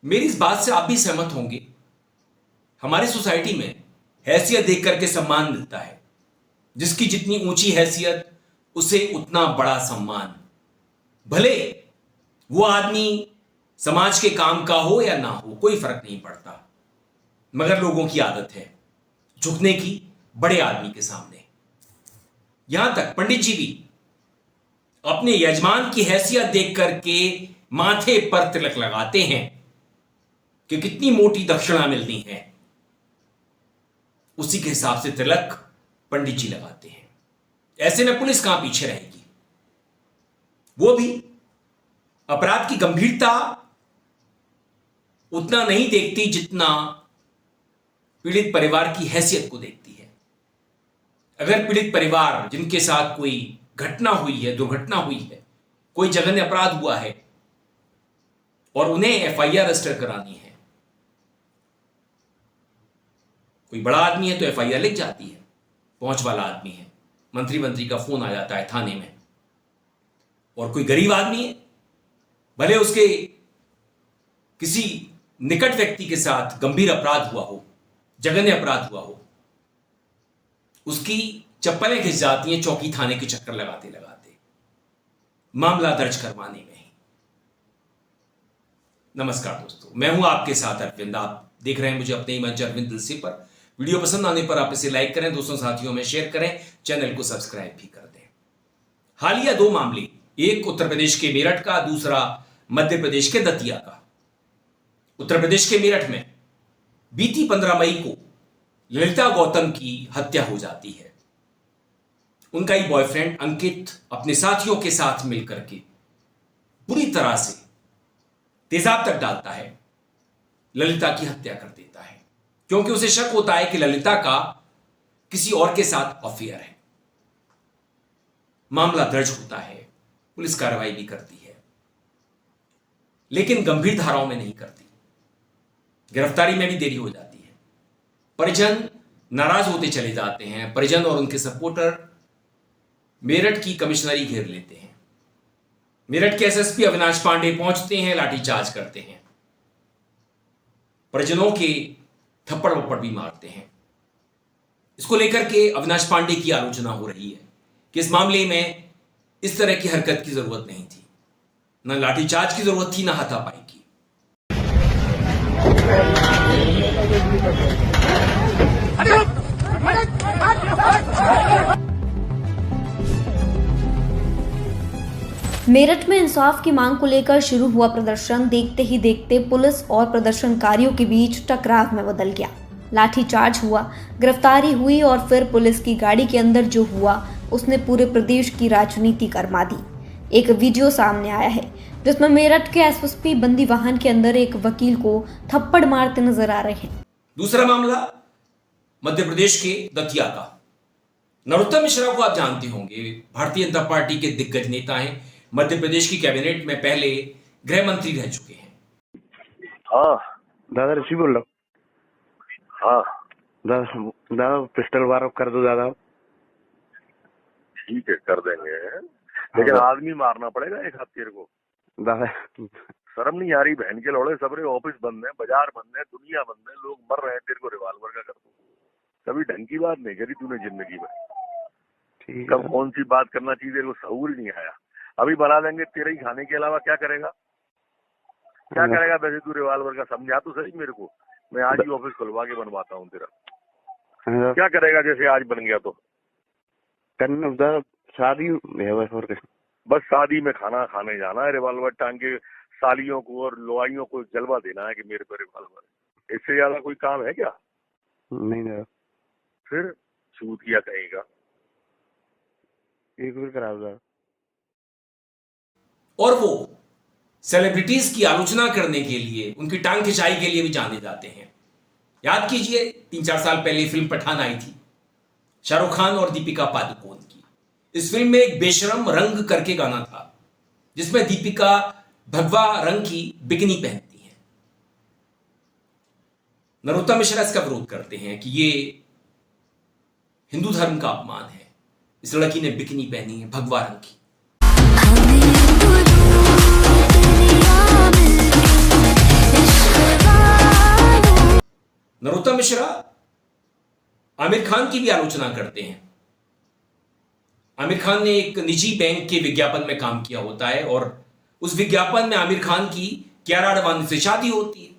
मेरी इस बात से आप भी सहमत होंगे। हमारी सोसाइटी में हैसियत देख करके सम्मान मिलता है। जिसकी जितनी ऊंची हैसियत उसे उतना बड़ा सम्मान। भले वो आदमी समाज के काम का हो या ना हो, कोई फर्क नहीं पड़ता, मगर लोगों की आदत है झुकने की बड़े आदमी के सामने। यहां तक पंडित जी भी अपने यजमान की हैसियत देख करके माथे पर तिलक लगाते हैं कि कितनी मोटी दक्षिणा मिलनी है, उसी के हिसाब से तिलक पंडित जी लगाते हैं। ऐसे में पुलिस कहां पीछे रहेगी? वो भी अपराध की गंभीरता उतना नहीं देखती जितना पीड़ित परिवार की हैसियत को देखती है। अगर पीड़ित परिवार जिनके साथ कोई घटना हुई है, दुर्घटना हुई है, कोई जघन्य अपराध हुआ है और उन्हें एफआईआर रजिस्टर करानी है, कोई बड़ा आदमी है तो एफआईआर लिख जाती है, पहुंच वाला आदमी है, मंत्री का फोन आ जाता है थाने में। और कोई गरीब आदमी है, भले उसके किसी निकट व्यक्ति के साथ गंभीर अपराध हुआ हो, जघन्य अपराध हुआ हो, उसकी चप्पलें घिस जाती हैं चौकी थाने के चक्कर लगाते लगाते, मामला दर्ज करवाने में ही। नमस्कार दोस्तों, मैं हूं आपके साथ अरविंद। आप देख रहे हैं मुझे अपने ही मंच अरविंद दिलसे पर। वीडियो पसंद आने पर आप इसे लाइक करें, दोस्तों साथियों में शेयर करें, चैनल को सब्सक्राइब भी कर दें। हालिया दो मामले, एक उत्तर प्रदेश के मेरठ का, दूसरा मध्य प्रदेश के दतिया का। उत्तर प्रदेश के मेरठ में बीती 15 मई को ललिता गौतम की हत्या हो जाती है। उनका ही बॉयफ्रेंड अंकित अपने साथियों के साथ मिलकर के बुरी तरह से तेजाब तक डालता है, ललिता की हत्या कर देता है, क्योंकि उसे शक होता है कि ललिता का किसी और के साथ अफेयर है। मामला दर्ज होता है, पुलिस कार्रवाई भी करती है, लेकिन गंभीर धाराओं में नहीं करती। गिरफ्तारी में भी देरी हो जाती है। परिजन नाराज होते चले जाते हैं। परिजन और उनके सपोर्टर मेरठ की कमिश्नरी घेर लेते हैं। मेरठ के एसएसपी अविनाश पांडे पहुंचते हैं, लाठीचार्ज करते हैं, परिजनों के थप्पड़ वप्पड़ भी मारते हैं। इसको लेकर के अविनाश पांडे की आलोचना हो रही है कि इस मामले में इस तरह की हरकत की जरूरत नहीं थी, न लाठीचार्ज की जरूरत थी, न हाथापाई की। मेरठ में इंसाफ की मांग को लेकर शुरू हुआ प्रदर्शन देखते ही देखते पुलिस और प्रदर्शनकारियों के बीच टकराव में बदल गया। लाठीचार्ज हुआ, गिरफ्तारी हुई और फिर पुलिस की गाड़ी के अंदर जो हुआ उसने पूरे प्रदेश की राजनीति गरमा दी। एक वीडियो सामने आया है जिसमें मेरठ के एसएसपी बंदी वाहन के अंदर एक वकील को थप्पड़ मारते नजर आ रहे हैं। दूसरा मामला मध्य प्रदेश के दतिया का। नरोत्तम मिश्रा को आप जानते होंगे, भारतीय जनता पार्टी के दिग्गज नेता हैं। मध्य प्रदेश की कैबिनेट में पहले गृह मंत्री रह चुके हैं। हाँ दादा ऋषि बोल रहा हूँ। हाँ दादा पिस्टल वार कर दो दादा। ठीक है, कर देंगे, लेकिन आदमी मारना पड़ेगा एक हाथ तेरे को। दादा शर्म नहीं आ रही? बहन के लौड़े, सबरे ऑफिस बंद है, बाजार बंद है, दुनिया बंद है, लोग मर रहे हैं, तेरे को रिवाल्वर का कर दो। कभी ढंग की बात नहीं करी तूने जिंदगी में। ठीक कब है। कौन सी बात करना चाहिए तेरे को सहूर ही नहीं आया। अभी बना देंगे, तेरे ही खाने के अलावा क्या करेगा? क्या करेगा वैसे तू रिवाल्वर का? समझा तो सही मेरे को, मैं आज ही ऑफिस खुलवा के बनवाता हूँ तेरा। क्या करेगा जैसे आज बन गया तो? करना दादा शादी है बस, और कुछ। बस शादी में खाना खाने जाना है, रिवाल्वर टांग के सालियों को और लोआइयों को जलवा देना है कि मेरे पर रिवाल्वर है। इससे ज्यादा कोई काम है क्या? नहीं दादा। फिर छूट किया कहेगा। एक बार करा दादा। और वो सेलिब्रिटीज की आलोचना करने के लिए, उनकी टांग खिंचाई के लिए भी जाने जाते हैं। याद कीजिए 3-4 साल पहले फिल्म पठान आई थी, शाहरुख खान और दीपिका पादुकोण की। इस फिल्म में एक बेशरम रंग करके गाना था, जिसमें दीपिका भगवा रंग की बिकनी पहनती है। नरोत्तम मिश्रा इसका विरोध करते हैं कि ये हिंदू धर्म का अपमान है, इस लड़की ने बिकनी पहनी है भगवा रंग की। नरोत्तम मिश्रा आमिर खान की भी आलोचना करते हैं। आमिर खान ने एक निजी बैंक के विज्ञापन में काम किया होता है और उस विज्ञापन में आमिर खान की कियारा आडवाणी से शादी होती है।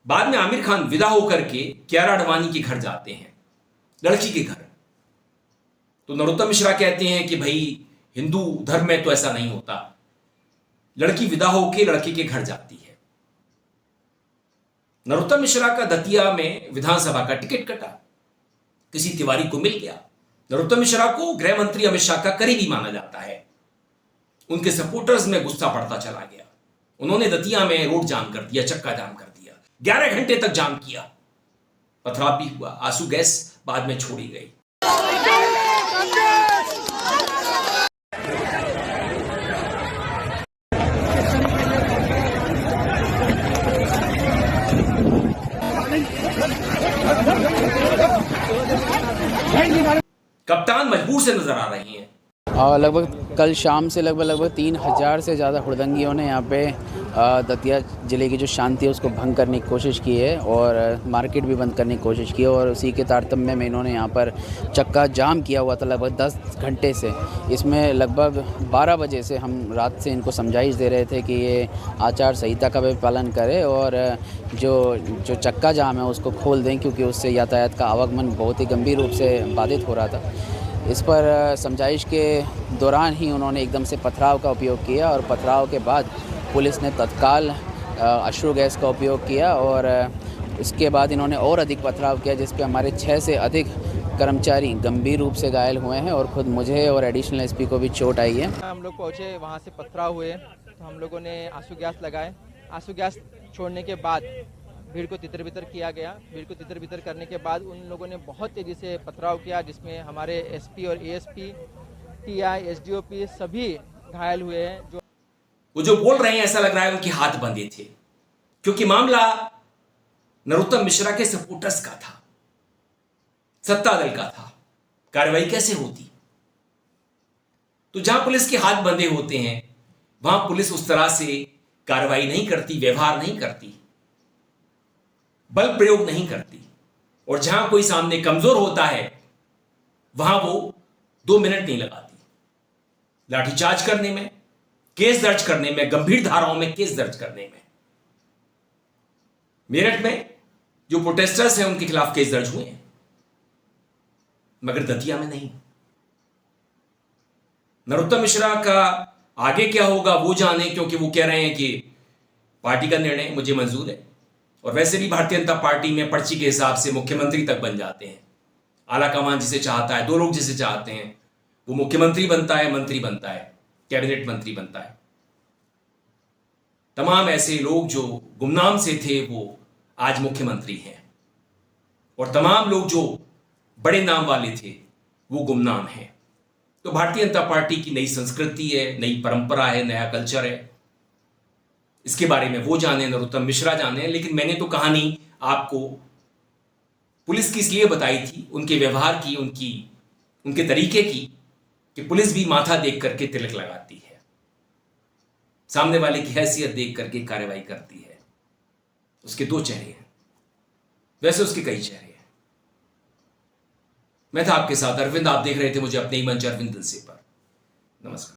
बाद में आमिर खान विदा होकर के कियारा आडवाणी के घर जाते हैं, लड़की के घर। तो नरोत्तम मिश्रा कहते हैं कि भाई हिंदू धर्म में तो ऐसा नहीं होता, लड़की विदा होकर लड़के के घर जाती है। नरोत्तम मिश्रा का दतिया में विधानसभा का टिकट कटा, किसी तिवारी को मिल गया। नरोत्तम मिश्रा को गृह मंत्री अमित शाह का करीबी माना जाता है। उनके सपोर्टर्स में गुस्सा बढ़ता चला गया। उन्होंने दतिया में रोड जाम कर दिया, चक्का जाम कर दिया, 11 घंटे तक जाम किया। पथराव भी हुआ, आंसू गैस बाद में छोड़ी गई। कप्तान मजबूर से नजर आ रही हैं। लगभग कल शाम से लगभग 3000 से ज़्यादा हुड़दंगियों ने यहाँ पे दतिया ज़िले की जो शांति है उसको भंग करने की कोशिश की है और मार्केट भी बंद करने की कोशिश की है। और उसी के तारतम्य में इन्होंने यहाँ पर चक्का जाम किया हुआ था लगभग 10 घंटे से। इसमें लगभग 12 बजे से हम रात से इनको समझाइश दे रहे थे कि ये आचार संहिता का भी पालन करें और जो चक्का जाम है उसको खोल दें, क्योंकि उससे यातायात का आवागमन बहुत ही गंभीर रूप से बाधित हो रहा था। इस पर समझाइश के दौरान ही उन्होंने एकदम से पथराव का उपयोग किया और पथराव के बाद पुलिस ने तत्काल अश्रु गैस का उपयोग किया और इसके बाद इन्होंने और अधिक पथराव किया, जिस पे हमारे 6 से अधिक कर्मचारी गंभीर रूप से घायल हुए हैं और ख़ुद मुझे और एडिशनल एसपी को भी चोट आई है। हम लोग पहुँचे, वहाँ से पथराव हुए तो हम लोगों ने आंसू गैस लगाए। आंसू गैस छोड़ने के बाद भीड़ को तितर बितर किया गया। भीड़ को तितर बितर करने के बाद उन लोगों ने बहुत तेज़ी से पथराव किया, जिसमें हमारे एसपी और एएसपी, टीआई, एसडीओपी सभी घायल हुए हैं। वो जो बोल रहे हैं ऐसा लग रहा है उनके हाथ बंधे थे, क्योंकि मामला नरोत्तम मिश्रा के सपोर्टर्स का था, सत्ता दल का था। कार्रवाई कैसे होती? तो जहां पुलिस के हाथ बंधे होते हैं वहां पुलिस उस तरह से कार्रवाई नहीं करती, व्यवहार नहीं करती, बल प्रयोग नहीं करती। और जहां कोई सामने कमजोर होता है वहां वो 2 मिनट नहीं लगाती लाठीचार्ज करने में, केस दर्ज करने में, गंभीर धाराओं में केस दर्ज करने में। मेरठ में जो प्रोटेस्टर्स हैं उनके खिलाफ केस दर्ज हुए हैं, मगर दतिया में नहीं। नरोत्तम मिश्रा का आगे क्या होगा वो जाने, क्योंकि वो कह रहे हैं कि पार्टी का निर्णय मुझे मंजूर है। और वैसे भी भारतीय जनता पार्टी में पर्ची के हिसाब से मुख्यमंत्री तक बन जाते हैं। आला कमान जिसे चाहता है, 2 लोग जिसे चाहते हैं वो मुख्यमंत्री बनता है, मंत्री बनता है, कैबिनेट मंत्री बनता है। तमाम ऐसे लोग जो गुमनाम से थे वो आज मुख्यमंत्री हैं, और तमाम लोग जो बड़े नाम वाले थे वो गुमनाम हैं। तो भारतीय जनता पार्टी की नई संस्कृति है, नई परंपरा है, नया कल्चर है। इसके बारे में वो जाने, नरोत्तम मिश्रा जाने। लेकिन मैंने तो कहानी आपको पुलिस की इसलिए बताई थी, उनके व्यवहार की, उनके तरीके की, कि पुलिस भी माथा देख करके तिलक लगाती है, सामने वाले की हैसियत देख करके कार्रवाई करती है। उसके 2 चेहरे हैं, वैसे उसके कई चेहरे हैं। मैं था आपके साथ अरविंद, आप देख रहे थे मुझे अपने ही मंच अरविंद दिल से पर। नमस्कार।